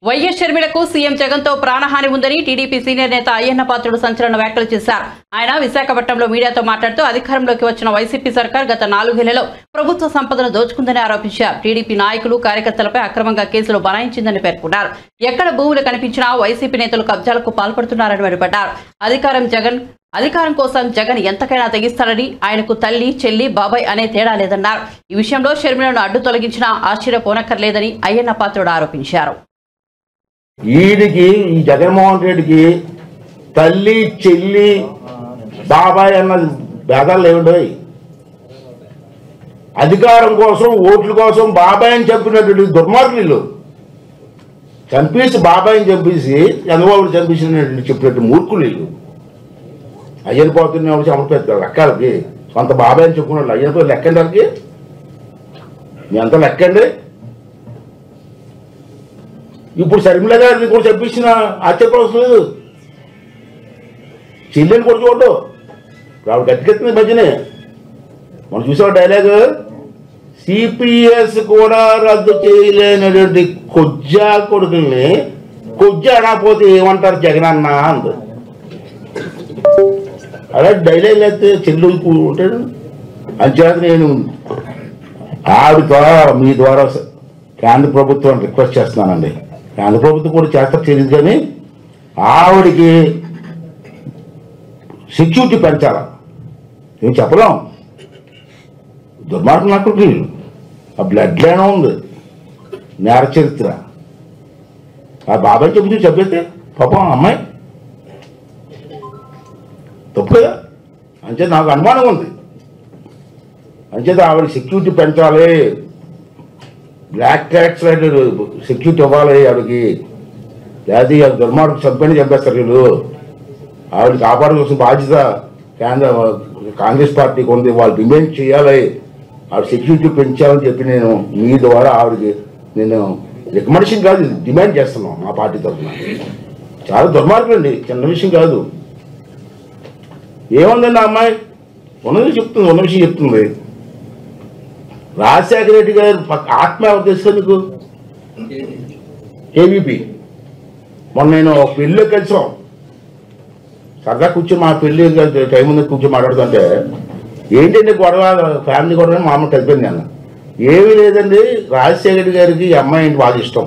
YS షర్మిలకు CM జగన్తో ప్రాణహాని ఉందని టీడీపీ సీనియర్ నేత అయ్యన్న పాత్రుడు సంచలన వ్యాఖ్యలు చేశారు. ఆయన విశాఖపట్నంలో మీడియాతో మాట్లాడుతూ అధికారంలోకి వచ్చిన వైసీపీ సర్కార్ గత 4 ఏళ్లలో ప్రభుత్వ సంపదను దోచుకుందని ఆరోపించారు. టీడీపీ నాయకులు కార్యకర్తలపై అక్రమంగా కేసులు బనాయించిందని పేర్కొన్నారు. ఎక్కడ భూములు కనిపించినా వైసీపీ నేతలు కబ్జాలకు పాల్పడుతున్నారని మండిపడ్డారు. అధికారం కోసం జగన్ ఎంతకైనా తెగిస్తారని, ఆయనకు తల్లి, చెల్లి, బాబాయ్ అనే తేడా లేదన్నారు. ఈ విషయంలో షర్మిలను అడ్డు తొలగించినా ఆశ్చర్యపోనక్కర్లేదని అయ్యన్న పాత్రుడు ఆరోపించారు. ఈడికి ఈ జగన్మోహన్ రెడ్డికి తల్లి, చెల్లి, బాబాయ్ అన్న భేదాలు లేవుండవు. అధికారం కోసం, ఓట్ల కోసం బాబాయ్ అని చెప్పినటువంటి దుర్మార్గులు చంపేసి, బాబాయ్ని చంపేసి చంద్రబాబుని చంపేసినట్టు చెప్పినట్టు మూర్ఖులు వీళ్ళు. అయ్యని పోతున్న సమర్పిస్తారు లెక్కలకి. సొంత బాబాయ్ అని చెప్పుకున్నాడు. అయ్యతో లెక్కండి, వాళ్ళకి మీ అంతా లెక్కండి. ఇప్పుడు షర్మిల గారిని కూడా చంపించిన ఆశ్చర్యపడవలసిన లేదు. చెల్లెని కూడా చూడటం ఆవిడ గట్టికెత్తింది మధ్యనే. మనం చూసాం డైలాగ్, సిపిఎస్ కూడా రద్దు చేయలేనటువంటి కొజ్జా కొడుకుల్ని కొజ్జా అనకపోతే ఏమంటారు జగన్ అన్న అంది. అలా డైలాగ్ లేకపోతే చెల్లు ఉంటాడు. అంచేత నేను ఆవిడ ద్వారా, మీ ద్వారా కేంద్ర ప్రభుత్వాన్ని రిక్వెస్ట్ చేస్తున్నానండి. కేంద్ర ప్రభుత్వం కూడా చేస్తారు తెలియదు, కానీ ఆవిడికి సెక్యూరిటీ పెంచాలా. ఏం చెప్పలేం. దుర్మార్గం నాకు ఆ బ్లడ్ లైన్ ఉంది, నేర చరిత్ర. ఆ బాబాయ్ చెప్పేస్తే పాపం అమ్మాయి తప్పు కదా. అంచేత నాకు అనుమానం ఉంది. అంచేత ఆవిడ సెక్యూరిటీ పెంచాలి, బ్లాక్ క్యాట్స్ సెక్యూరిటీ ఇవ్వాలి ఆవిడకి. లేదా అది దుర్మార్గం చంపని చంపేస్తారు వీళ్ళు. ఆవిడకి కాపాడుకోవాల్సిన బాధ్యత కేంద్ర కాంగ్రెస్ పార్టీకి ఉంది. వాళ్ళు డిమాండ్ చేయాలి, ఆవిడ సెక్యూరిటీ పెంచాలని చెప్పి నేను మీ ద్వారా ఆవిడకి నేను రికమెండేషన్ కాదు, డిమాండ్ చేస్తున్నాం మా పార్టీ తరఫున. చాలా దుర్మార్గం అండి, చిన్న విషయం కాదు. ఏముందండి ఆ అమ్మాయి ఉన్న విషయం చెప్తుంది. రాజశేఖర రెడ్డి గారు ఆత్మహత్య తెలుసు మీకు, ఏబీపీ. మొన్న నేను పెళ్ళిలో కలిసాం, సరదా కూర్చొని మా పెళ్ళి టైం ఉంది కూర్చొని మాట్లాడుతుంటే, ఏంటంటే గొడవ, ఫ్యామిలీ గొడవ మా అమ్మ కలిపాను నేను. ఏమీ లేదండి, రాజశేఖర రెడ్డి గారికి ఈ అమ్మాయి అంటే బాగా ఇష్టం.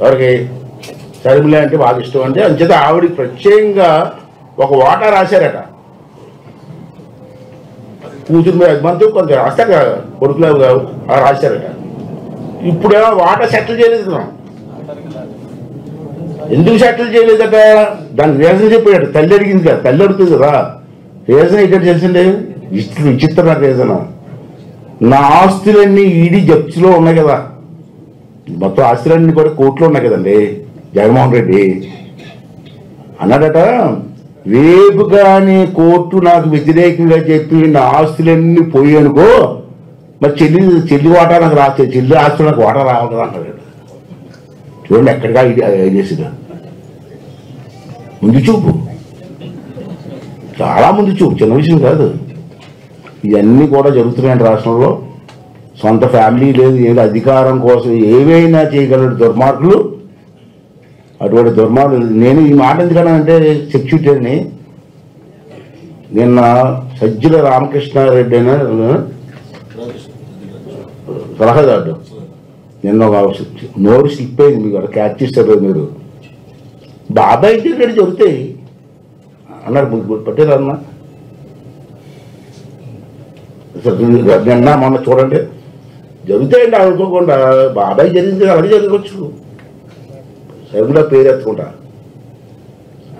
ఎవరికి? షర్మిల అంటే బాగా ఇష్టం. అంటే అంచేత ఆవిడకి ప్రత్యేకంగా ఒక వాటా రాశారట. కూతురు మీద అభిమానంతో కొంత రాస్తాక కొడుకులు రాశారట. ఇప్పుడేమో వాటా సెటిల్ చేయలేదు. ఎందుకు సెటిల్ చేయలేదట? దానికి రీజన్ చెప్పాడు. తల్లి అడిగింది కదా, తల్లి అడుగుతుంది కదా. రీజన్ ఇక్కడ తెలిసిండే విచిత్ర రీజన్. నా ఆస్తులన్నీ ఈడీ జప్తులో ఉన్నాయి కదా, మొత్తం ఆస్తులన్నీ కూడా కోర్టులో ఉన్నాయి కదండి. జగన్మోహన్ రెడ్డి అన్నాడట, రేపు కానీ కోర్టు నాకు వ్యతిరేకంగా చెప్పి నా ఆస్తులన్నీ పోయి అనుకో, మరి చెల్లి వాటా నాకు రాస్తే, చెల్లి ఆస్తులు నాకు వాటా రావాలి కదా అంటాడు. చూడండి ఎక్కడిగా ఐడియాసిగా ముందు చూపు, చాలా ముందు చూపు, చిన్న విషయం కాదు. ఇవన్నీ కూడా జరుగుతున్నాయండి రాష్ట్రంలో. సొంత ఫ్యామిలీ లేదు, ఏదో అధికారం కోసం ఏవైనా చేయగలడు దుర్మార్గులు. అటువంటి దుర్మార్గులు. నేను ఈ మాట ఎందుకనంటే సెక్యూరిటీ అని, నిన్న సజ్జల రామకృష్ణారెడ్డి అయినా సలహాదారు నిన్న ఒక నోరు స్లిప్ అయింది, మీకు అక్కడ క్యాచ్ చేస్తారు మీరు. బాబాయ్ దగ్గర జరుగుతాయి అన్నారు, పట్టేదన్నా నిన్న మొన్న చూడండి జరుగుతాయండి. అనుకోకుండా బాబాయ్ జరిగింది, అలాగే జరగవచ్చు. సరిగ్గా పేరు ఎత్తుకుంటా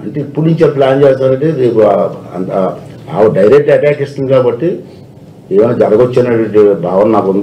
అంటే ఇప్పుడు నుంచి ప్లాన్ చేస్తారంటే రేపు ఆవిడ డైరెక్ట్ అటాక్ ఇస్తుంది కాబట్టి ఏమైనా జరగవచ్చు అనేటువంటి భావన నాకు ఉంది.